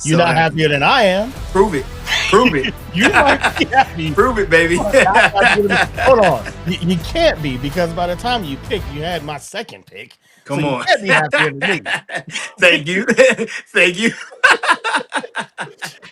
You're So not happy. happier than I am. Prove it. Prove it. You might be happy. Prove it, baby. But hold on. You can't be because by the time you pick, you had my second pick. So Come you on. can't be happier than me. Thank you. Thank you.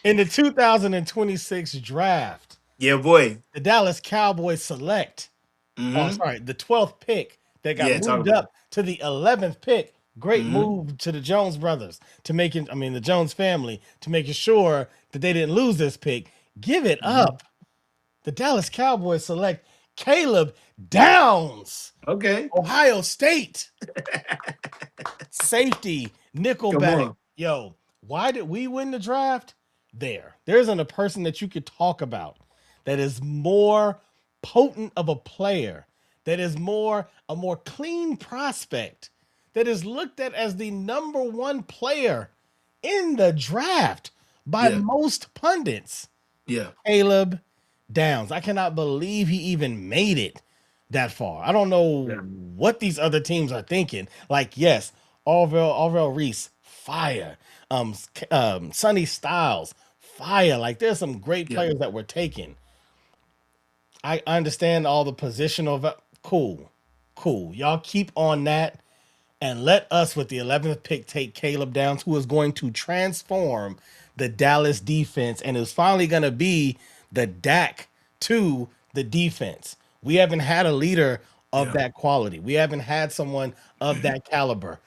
In the 2026 draft, Yeah, boy. the Dallas Cowboys select, oh, Mm-hmm. sorry, the 12th pick that got Yeah, talk moved about it. up to the 11th pick. Great Mm-hmm. move to the Jones brothers to making, I mean, the Jones family to making sure that they didn't lose this pick. Give it Mm-hmm. up. The Dallas Cowboys select Caleb Downs, Okay. Ohio State safety, Come nickelback. on. Yo, why did we win the draft? There isn't a person that you could talk about that is more potent of a player, that is a more clean prospect, that is looked at as the number one player in the draft by Yeah. most pundits. Yeah. Caleb Downs. I cannot believe he even made it that far. I don't know Yeah. what these other teams are thinking. Like, yes, Orville Reese, fire. Sonny Styles, fire. Like, there's some great Yeah. players that were taken. I understand all the positional. Cool, cool. Y'all keep on that and let us with the 11th pick take Caleb Downs, who is going to transform the Dallas defense and is finally going to be the Dak to the defense. We haven't had a leader of Yeah. that quality. We haven't had someone of that caliber.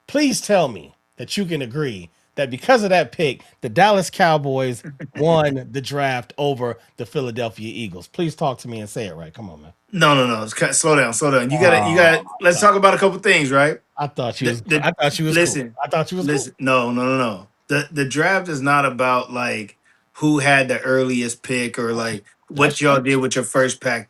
Please tell me that you can agree that because of that pick, the Dallas Cowboys won the draft over the Philadelphia Eagles. Please talk to me and say it right. Come on, man. No, no, no. Slow down, slow down. You Oh, got let's talk about a couple things, right? I thought you The, was. the I thought you was cool. listen, I thought you was cool. listen. No, no, no, no. The draft is not about like who had the earliest pick or like That's what y'all true. did with your first pick.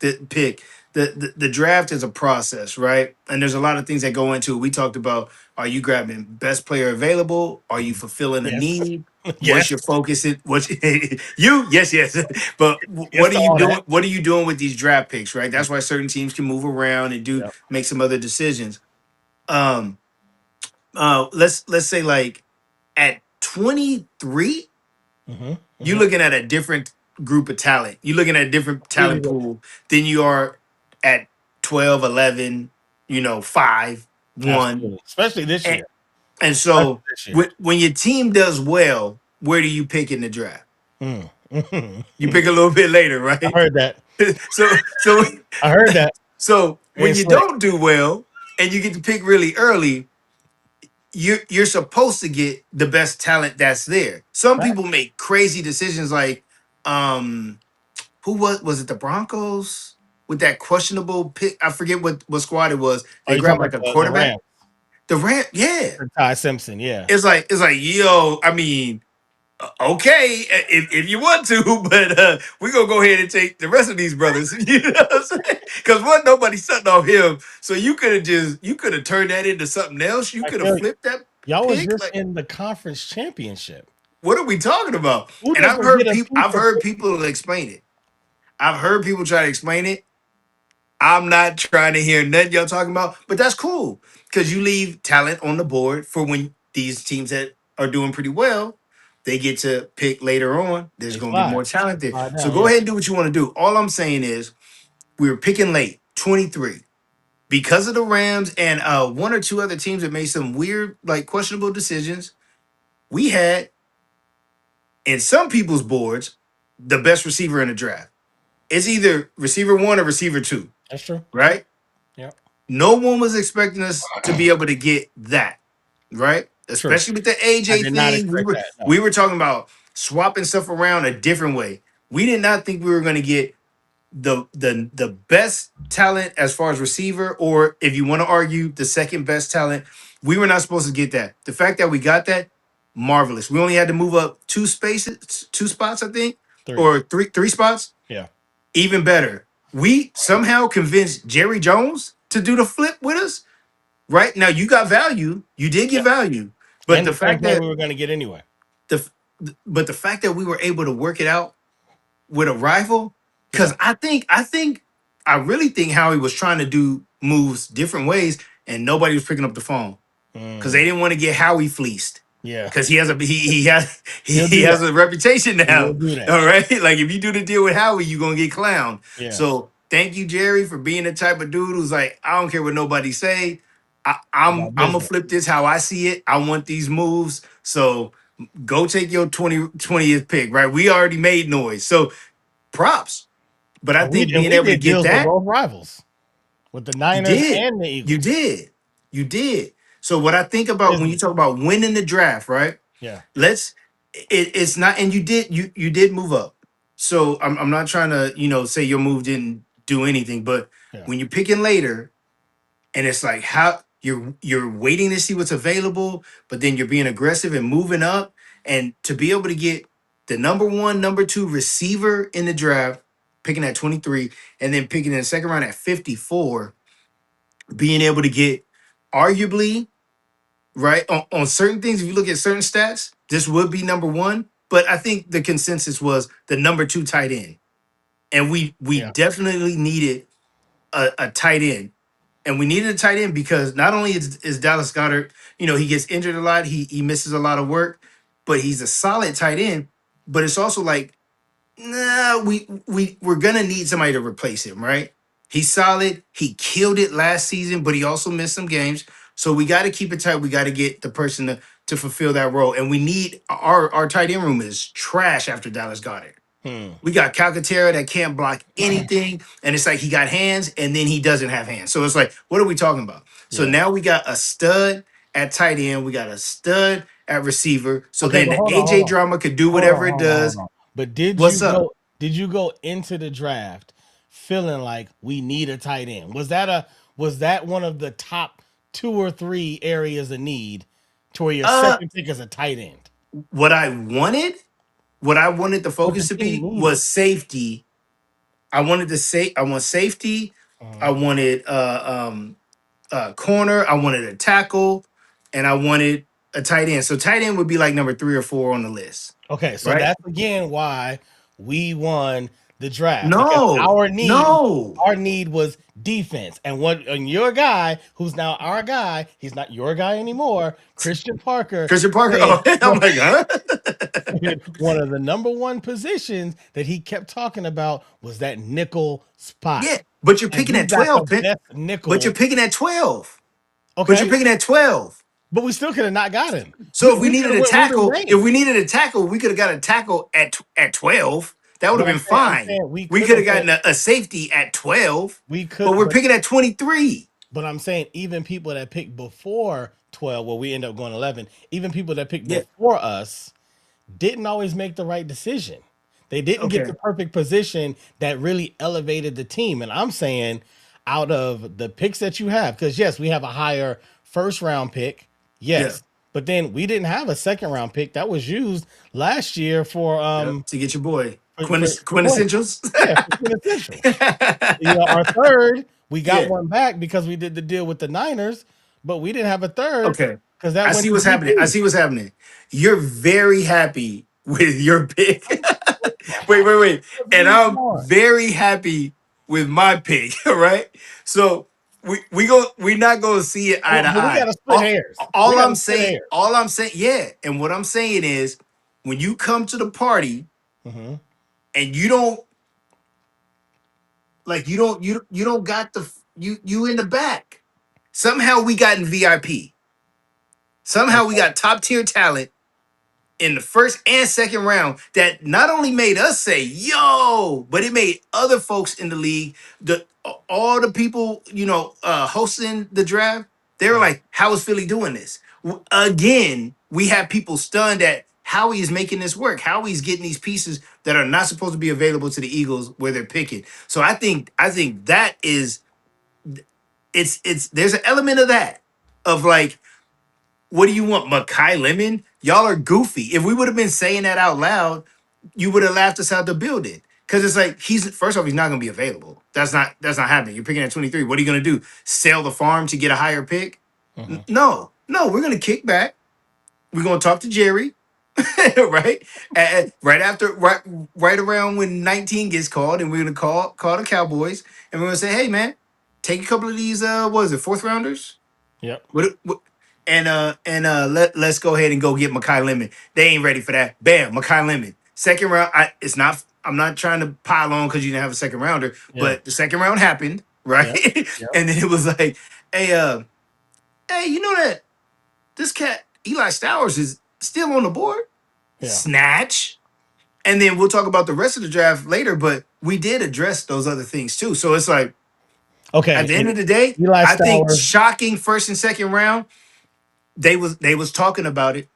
The draft is a process, right? And there's a lot of things that go into it. We talked about, are you grabbing best player available? Are you fulfilling a Yes. need? What's Yes. your focus? What you? Yes, yes. But Yes what are to you all doing? that. What are you doing with these draft picks? Right. That's why certain teams can move around and do Yep. make some other decisions. Um. Let's say like at 23, Mm-hmm. you're Mm-hmm. looking at a different group of talent. You're looking at a different Really talent different. pool than you are at 12, 11, 5, 1. Absolutely. Especially this And, year. and Especially so this year. when your team does well, where do you pick in the draft? Mm. Mhm. You pick a little bit later, I right? heard that. So I heard that. so when Ain't you slick. don't do well and you get to pick really early, you're supposed to get the best talent that's there. Some Fact. people make crazy decisions like um who was it the Broncos with that questionable pick? I forget what squad it was. Are They you talking grabbed about like a the quarterback. Rams? The Ram, yeah. For Ty Simpson, yeah. It's like yo, I mean, okay, if you want to, but we're gonna go ahead and take the rest of these brothers. You know what I'm saying? Because one, nobody's something off him. So you could have turned that into something else. You I could have feel flipped that y'all was pick. just Like, in the conference championship. what are we talking about? Who And doesn't get a two I've for heard 50? people explain it. I've heard people try to explain it. I'm not trying to hear nothing y'all talking about, but that's cool because you leave talent on the board for when these teams that are doing pretty well, they get to pick later on. There's They going to be slide. more talent They there. slide So down, go yeah. ahead and do what you want to do. All I'm saying is we were picking late, 23, because of the Rams and one or two other teams that made some weird, like questionable decisions. We had in some people's boards the best receiver in the draft. It's either receiver one or receiver two, That's true. Yep. right? Yep. No one was expecting us to be able to get that, right? True. Especially with the I AJ did not thing. expect that. No. We were talking about swapping stuff around a different way. We did not think we were going to get the best talent as far as receiver, or if you want to argue, the second best talent. We were not supposed to get that. The fact that we got that, marvelous. We only had to move up two spots, I think, Three. or three spots. Yeah. Even better. We somehow convinced Jerry Jones to do the flip with us. Right now, you got value. You did get Yep. value, but And the the same fact player we that were gonna get anyway. the but the fact that we were able to work it out with a rival, Yeah. because I really think Howie was trying to do moves different ways, and nobody was picking up the phone because Mm. they didn't want to get Howie fleeced. Yeah. because he He'll do has that. a reputation He will now. do that. All right, like if you do the deal with Howie, you're gonna get clowned. Yeah. So thank you, Jerry, for being the type of dude who's like, I don't care what nobody say. I got I'm gonna business. flip this how I see it. I want these moves. So go take your 20th pick. Right, we already made noise. So props. But I think And being we able to did get deals with that, both rivals, with the you Niners did, and the you Eagles. did, you did. So what I think about when you Business. talk about winning the draft, right? Yeah. Let's it's not, and you did move up. So I'm not trying to say your move didn't do anything, but Yeah. when you're picking later and it's like how you're waiting to see what's available, but then you're being aggressive and moving up, and to be able to get the number one, number two receiver in the draft, picking at 23, and then picking in the second round at 54, being able to get arguably right on certain things. If you look at certain stats, this would be number one. But I think the consensus was the number two tight end, and we Yeah. definitely needed a tight end, and we needed a tight end because not only is Dallas Goddard, he gets injured a lot, he misses a lot of work, but he's a solid tight end. But it's also like, nah, we're gonna need somebody to replace him, right? He's solid. He killed it last season, but he also missed some games. So we got to keep it tight. We got to get the person to fulfill that role. And we need our tight end room is trash after Dallas Goddard. Hmm. We got Calcaterra that can't block anything, and it's like he got hands and then he doesn't have hands. So it's like, what are we talking about? So Yeah. now we got a stud at tight end, we got a stud at receiver. So Okay, then but the hold on, hold AJ on, drama could do hold on, whatever it hold on, hold does. on. But did you What's up? go? Did you go into the draft feeling like we need a tight end? Was that one of the top two or three areas of need to where your Uh, second pick is a tight end? what I wanted, what I wanted the What the focus to team be was needed? safety. I want safety. I Mhm. wanted corner. I wanted a tackle, and I wanted a tight end. So tight end would be like number 3 or 4 on the list, Okay, so right? that's again why we won the draft because No, no. our need was defense. And your guy, who's now our guy, he's not your guy anymore, Christian Parker, Christian Parker. said Oh, I'm like, huh? one of the number one positions that he kept talking about was that nickel spot. Yeah, but you're And picking we at got the 12, pick. best But you're nickel. picking at 12. But you're Okay. picking at 12. But we still could have not got him. So if we We could needed have a went Ruben tackle, if we Bain. needed a tackle, we could have got a tackle at 12. That would But have been I'm fine. saying we We could could have have went gotten a safety at 12, we but could we're picking at 23. but I'm saying even people that picked before 12, well, we end up going 11, even people that picked Yeah. before us didn't always make the right decision. They didn't get Okay. the perfect position that really elevated the team. And I'm saying out of the picks that you have, because yes, we have a higher first round pick. Yeah. Yes. But then we didn't have a second round pick that was used last year Yep. To get your boy for Quinn. quintessentials. Yeah, for quintessential. You know, our third, we got Yeah. one back because we did the deal with the Niners, but we didn't have a third Okay. because that I went see to what's happening. I DP. see what's happening. You're very happy with your pick. I'm Wait. And Come I'm on. very happy with my pick. All right. So we're not gonna see it eye to But we got eye. to split hairs. We got to split hairs. All I'm saying, yeah. And what I'm saying is when you come to the party Hmm. and you don't like you don't got you in the back. Somehow we got in VIP. Somehow we Okay. got top tier talent in the first and second round that not only made us say yo, but it made other folks in the league, the all the people hosting the draft, they were Yeah. like, how is Philly doing this? Again, we have people stunned at how he's making this work, how he's getting these pieces that are not supposed to be available to the Eagles where they're picking. So I think that is it's there's an element of that, of like, what do you want, Makai Lemon? Y'all are goofy. If we would have been saying that out loud, you would have laughed us out the building. Cause it's like, he's first off, he's not gonna be available. That's not happening. You're picking at 23. What are you gonna do? Sell the farm to get a higher pick? Hmm. No, we're gonna kick back. We're gonna talk to Jerry, right? Right around when 19 gets called, and we're gonna call the Cowboys, and we're gonna say, hey man, take a couple of these what is it, fourth rounders? Yep. What let's go ahead and go get Makai Lemon. They ain't ready for that. Bam, Makai Lemon. Second round, it's not I'm not trying to pile on because you didn't have a second rounder, Yeah. but the second round happened, right? Yep. Yep. And then it was like, hey, hey, you know that this cat Eli Stowers is still on the board? Yeah. Snatch. And then we'll talk about the rest of the draft later, but we did address those other things too. So it's like at Okay. the end And of the day, Eli I think Stowers. shocking first and second round, they was talking about it.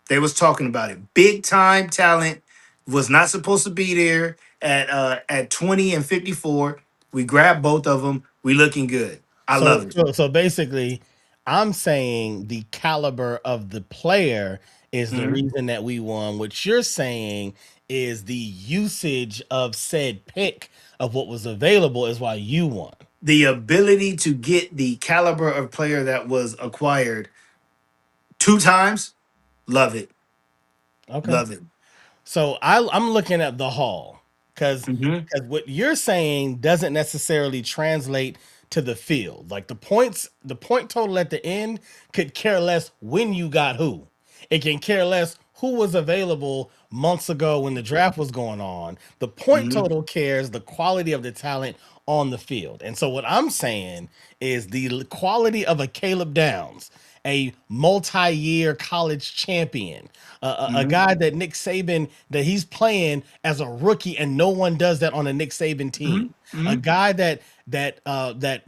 They was talking about it. Big time talent was not supposed to be there at 20 and 54. We grabbed both of them. We looking good. I So, love it. so basically, I'm saying the caliber of the player is the Mhm. reason that we won. What you're saying is the usage of said pick of what was available is why you won. The ability to get the caliber of player that was acquired two times, love it. Okay. Love it. So I'm looking at the haul because Mhm. what you're saying doesn't necessarily translate to the field. Like the point total at the end could care less when you got who. It can care less who was available months ago when the draft was going on. The point Mhm. total cares the quality of the talent on the field. And so what I'm saying is the quality of a Caleb Downs, a multi-year college champion, a Mhm. guy that Nick Saban that he's playing as a rookie, and no one does that on a Nick Saban team. Mhm. A Mhm. guy that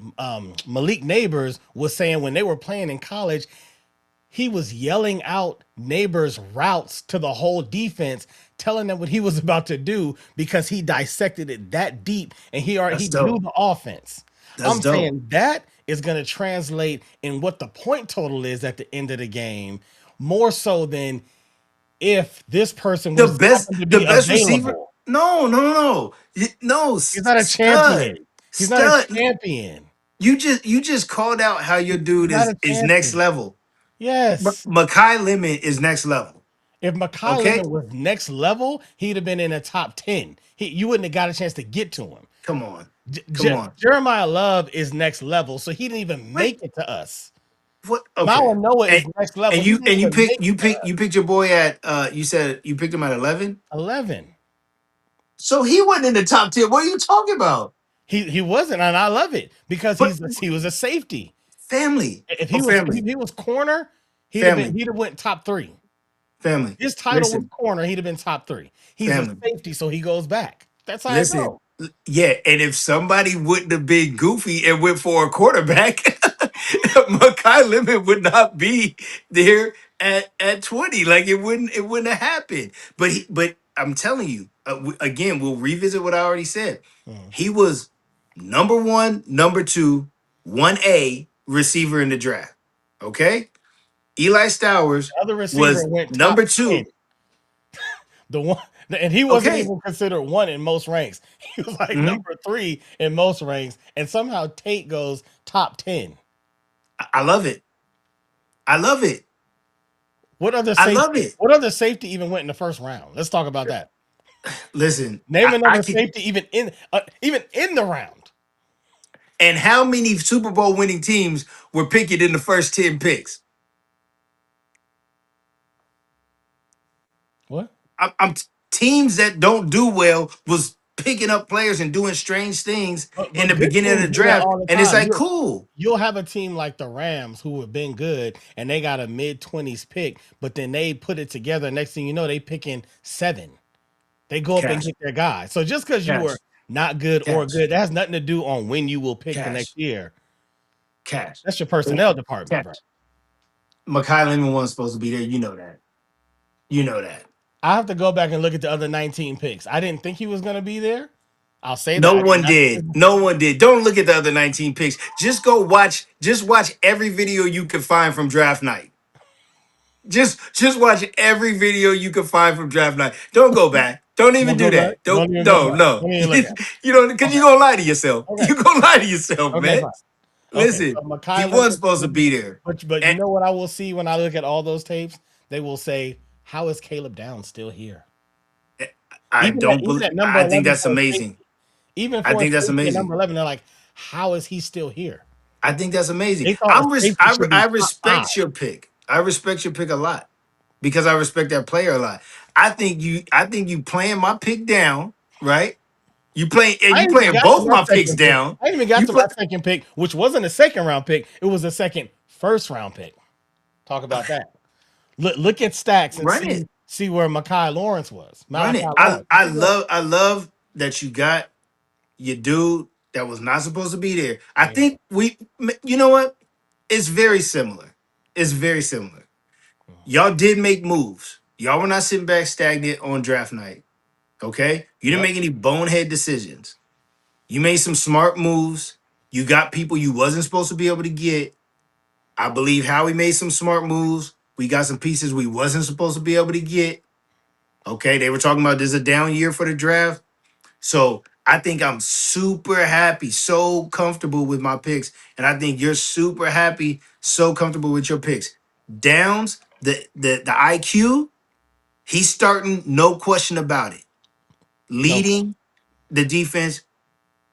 Malik Neighbors was saying when they were playing in college, he was yelling out Neighbors' routes to the whole defense, telling them what he was about to do because he dissected it that deep and he That's knew dope. the offense. That's I'm dope. saying that is going to translate in what the point total is at the end of the game, more so than if this person The was best, happened to the be best receiver. available. No, no, no, no. No, He's not a stud. champion. He's not a Stud. champion. You just called out how your He's dude not a is next champion. level. Yes. Makai Lemon is next level. If Makai Okay? Lemon was next level, he'd have been in the top 10. You wouldn't have got a chance to get to him. Come on. Come on. Jeremiah Love is next level, so he didn't even Wait, make it to us. what? Okay. Mala Noah And is next level. and He you didn't and you even pick make it you to pick us. you picked your boy at you said you picked him at 11? 11. So he wasn't in the top 10. What are you talking about? He wasn't, and I love it because But he was a safety. family. If Oh, if family. he was corner, Family. he'd have went top 3. Family. His title was Listen. corner, he'd have been top 3. He's a Family. safety, so he goes back. That's how I Listen, go. yeah, and if somebody wouldn't have been goofy and went for a quarterback, Makai Lemon would not be there at 20. Like it wouldn't have happened. But I'm telling you, again, we'll revisit what I already said. Mhm. He was number one, number two, 1A receiver in the draft. Okay? Eli Stowers The other receiver was went top number 10. two. The one, and he wasn't Okay. even considered one in most ranks. He was like Mhm. number 3 in most ranks, and somehow Tate goes top 10. I love it. I love it. What other I love safety? it. What other safety even went in the first round? Let's talk about that. Listen, Name I another can. safety even in the round. And how many Super Bowl winning teams were picking in the first 10 picks? What? Teams that don't do well was picking up players and doing strange things in But the good beginning of teams the do that draft. all the And it's time. like, cool. You'll have a team like the Rams who have been good and they got a mid 20s pick, but then they put it together. Next thing you know, they picking 7. They go up and Cash, get their guy. So just because you were cash, not good or cash, good, that has nothing to do on when you will pick the next cash, year. cash, That's your personnel department, bro. cash. Makai Lemon wasn't supposed to be there. You know that. You know that. I have to go back and look at the other 19 picks. I didn't think he was going to be there. I'll say that. No I did one not. did. No one did. Don't look at the other 19 picks. Just go watch. Just watch every video you can find from draft night. Just watch every video you can find from draft night. Don't go back. Don't even Don't do go back. that. Don't Don't even go no back. no. Don't even look at it. You know because Okay. you're gonna lie to yourself. Okay. You're gonna lie to yourself, Okay, man. fine. Okay. Listen, So he Makai wasn't Leonard, supposed to be there. but you And know what I will see when I look at all those tapes? They will say, how is Caleb Downs still here? I don't Even believe. at number I think 11 that's for a amazing. safety. Even I for a think that's safety at amazing. number 11, they're like, how is he still here? I think that's amazing. They thought the safety should be I top five. respect your pick. I respect your pick a lot because I respect that player a lot. I think you playing my pick down, right? I You ain't even playing got to both my my picks second pick. down. I ain't even got You to my play second pick, which wasn't a second round pick. It was a second first round pick. Talk about that. Look at stacks and run it. see where Makai Lawrence was. Run Malachi it. Lawrence. I love that you got your dude that was not supposed to be there. I Yeah. think you know what? It's very similar. It's very similar. Y'all did make moves. Y'all were not sitting back stagnant on draft night. Okay? You didn't Yep. make any bonehead decisions. You made some smart moves. You got people you wasn't supposed to be able to get. I believe Howie made some smart moves. We got some pieces we wasn't supposed to be able to get. Okay, they were talking about this is a down year for the draft. So I think I'm super happy, so comfortable with my picks. And I think you're super happy, so comfortable with your picks. Downs, the IQ, he's starting, no question about it. No. Leading the defense,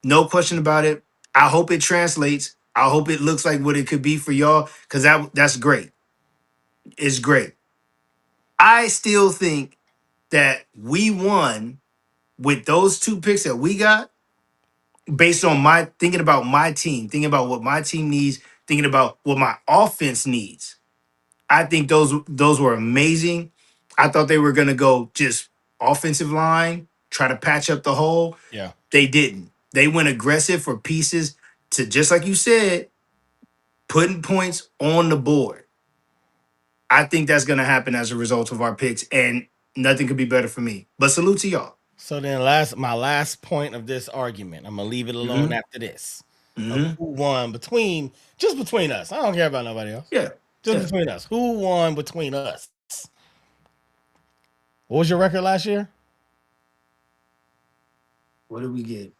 no question about it. I hope it translates. I hope it looks like what it could be for y'all, because that's great. It's great. I still think that we won with those two picks that we got based on my thinking about my team, thinking about what my team needs, thinking about what my offense needs. I think those were amazing. I thought they were gonna go just offensive line, try to patch up the hole. Yeah. They didn't. They went aggressive for pieces to, just like you said, putting points on the board. I think that's gonna happen as a result of our picks, and nothing could be better for me. But salute to y'all. So then my last point of this argument, I'm gonna leave it alone Hmm. after this. Of Hmm. who won between us. I don't care about nobody else. Yeah. Just Yeah. between us. Who won between us? What was your record last year? What did we get?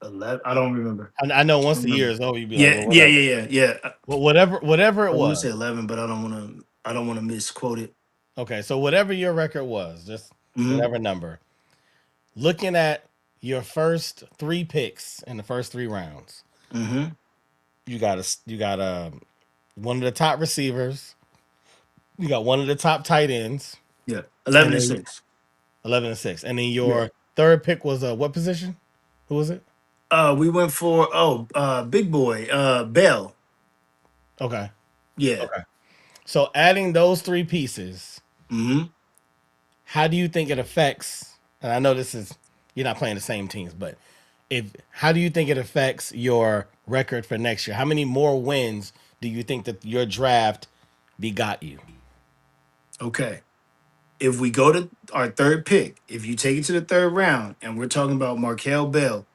11. I don't remember. I know I once don't the year remember. is over, you'd be like, Yeah, well, yeah, whatever. yeah, yeah, yeah. Well, whatever it I want to was. say 11, but I don't want to misquote it. Okay, so whatever your record was, just Hmm. whatever number. Looking at your first three picks in the first three rounds, Hmm. you got one of the top receivers, you got one of the top tight ends, Yeah. and 11 and then 6. 11 and 6, and then Yeah. your third pick was what position? Who was it? We went for big boy, Bell. Okay, Yeah. okay. So adding those three pieces, Hmm. how do you think it affects? And I know this is you're not playing the same teams, but if how do you think it affects your record for next year? How many more wins do you think that your draft begot you? Okay. If we go to our third pick, if you take it to the third round, and we're talking about Markel Bell,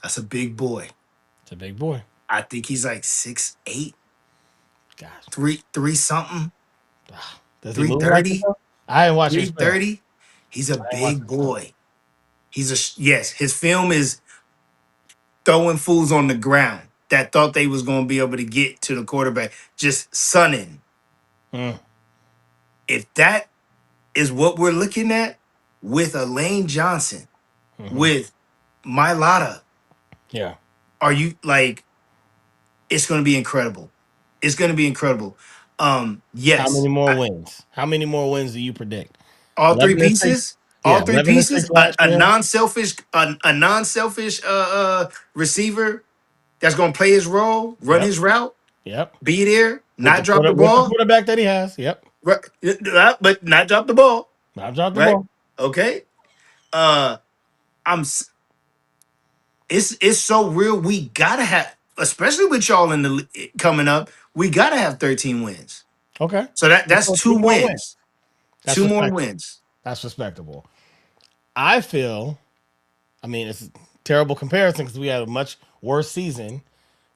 that's a big boy. It's a big boy. I think he's like 6'8", Gosh, three something, does he move like 330, himself? I didn't watch his film. 330. He's a I didn't watch big his film. boy. Yes, his film is throwing fools on the ground that thought they was going to be able to get to the quarterback, just sunning. Mm, If that is what we're looking at with a Lane Johnson, hmm. with Mylata, Yeah. are you like, it's going to be incredible. It's going to be incredible. How many Yes, more wins? How many more wins do you predict? all three 11 and 6. pieces, all Yeah, three 11 and 6 pieces, last a year. non-selfish, a non-selfish receiver that's going to play his role, run Yep. his route, Yep. be there, not drop the With the ball. quarterback that he has. Yep. Right, but not drop the ball, I've dropped the right? ball. Okay. Uh, I'm. It's so real. We gotta have, especially with y'all in the coming up. We gotta have 13 wins. Okay. So that's So two two more wins. wins. That's Two more respectable. wins. That's respectable. I feel, I mean, it's a terrible comparison because we had a much worse season.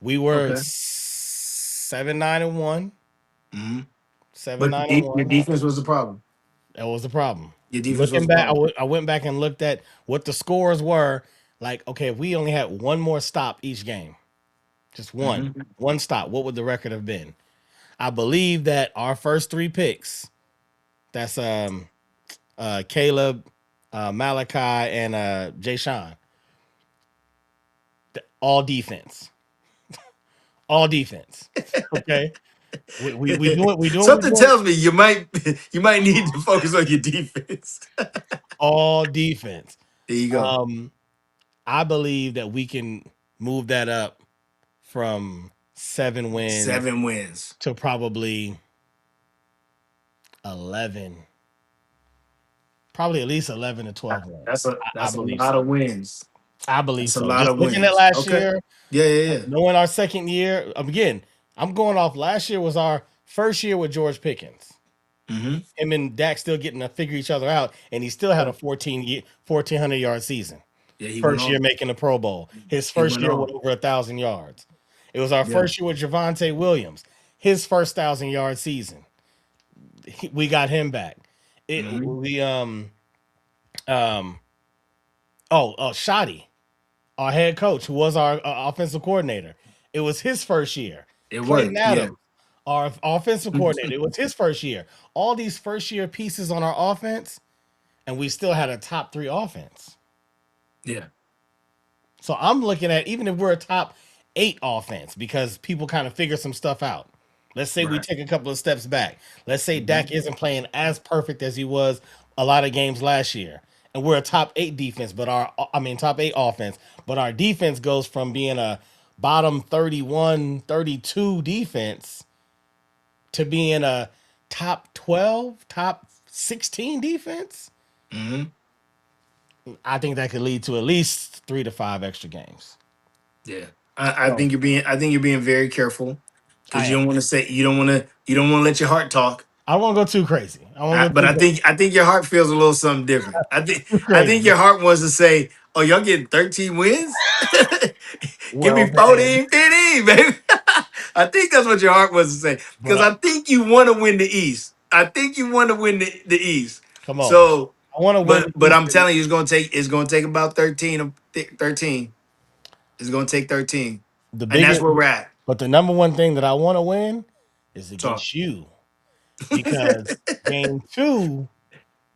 We were Okay. 7-9-1, Hmm. seven But nine and your one. defense was the problem. That was the problem. Your defense was Looking the back, problem. I went back and looked at what the scores were. Like, okay, if we only had one more stop each game, just Hmm. one stop, what would the record have been? I believe that our first three picks, that's Caleb, Malachi, and Jay Sean, all defense. all defense. Okay, we do it. We doing we Something doing tells me you might need to focus on your defense. all defense. There you go. Um, I believe that we can move that up from 7 wins 7 wins. to probably 11, probably at least 11 to 12 That's wins. a I that's a believe lot so. of wins. I believe That's a so. lot Just of looking at wins. last Okay. year, Yeah, yeah, yeah. knowing our second year, again, I'm going off last year was our first year with George Pickens. Mm-hmm. Him and Dak still getting to figure each other out, and he still had a 1,400 yard season. Yeah, he went First year off. making the Pro Bowl. His He first went year with off. over 1,000 yards. It was our Yeah. first year with Javonte Williams. His first 1,000 yard season. We got him back. It Mm-hmm. we um Shoddy, our head coach, who was our offensive coordinator. It was his first year. It Clayton was. Yeah. Adams, our offensive coordinator. It was his first year. All these first year pieces on our offense, and we still had a top three offense. Yeah. So I'm looking at even if we're a top eight offense because people kind of figure some stuff out. Let's say we Right. take a couple of steps back. Let's say Mm-hmm. Dak isn't playing as perfect as he was a lot of games last year. And we're a top eight defense, but top eight offense, but our defense goes from being a bottom 31, 32 defense to being a top 12, top 16 defense. Mm-hmm. I think that could lead to at least 3 to 5 extra games. Yeah. I So think you're being very careful I because you am. don't want to say you don't want to let your heart talk. I won't go too crazy. I won't go But too I think your heart feels a little something different. I think too I think crazy. your heart wants to say, "Oh, y'all getting 13 wins? Give me Well, man, 14, 15, baby." I think that's what your heart wants to say but because I think you want to win the East. I think you want to win the East. come on. So, I want to win but the but East. I'm telling you, it's gonna take about 13. It's gonna take 13, The and that's biggest, where we're at. but the number one thing that I want to win is So, against you because game two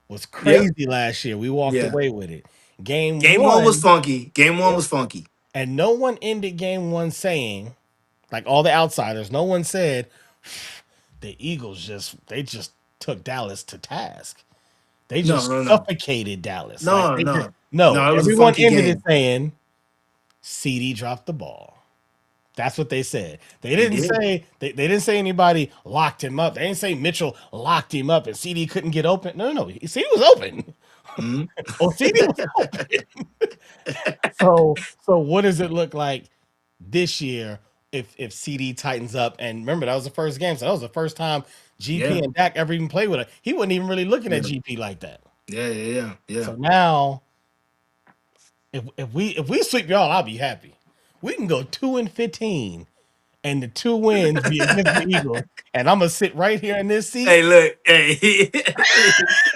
was yep, crazy last year. We walked yeah. away with it. Game Game one was one, funky. Game one was funky. and no one ended game one saying, like all the outsiders, no one said the Eagles just took Dallas to task. They No, just no, no, suffocated Dallas. Like no, they just no, no. no. It was a Everyone funky ended it game. saying CD dropped the ball. That's what they said. They He didn't did. say they didn't say anybody locked him up. They didn't say Mitchell locked him up and CD couldn't get open. No, no, no. CD was open. Mhm. Oh, CD was open. So what does it look like this year if CD tightens up? And remember that was the first game, so that was the first time GP Yeah, and Dak ever even played with it. He wasn't even really looking at yeah, GP like that. yeah, yeah, yeah, yeah. So now if we sweep y'all, I'll be happy. We can go 2-15 and the two wins be against the Eagles, and I'm gonna sit right here in this seat. Hey, look, hey,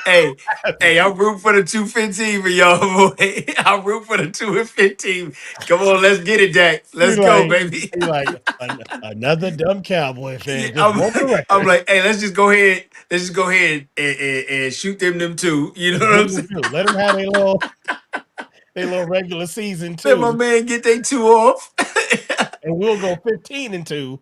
hey, hey, I'm rooting for the 215 for y'all, boy. I'm rooting for the 2 and 15. Come on, let's get it, Dak. Be Let's go, like, baby. another dumb Cowboy fan just I'm, broke a I'm record. like, hey, let's just go ahead and shoot them two. You know And what shoot I'm them saying? too. Let them have their little regular season Let my too, man get they two off. and we'll go 15-2.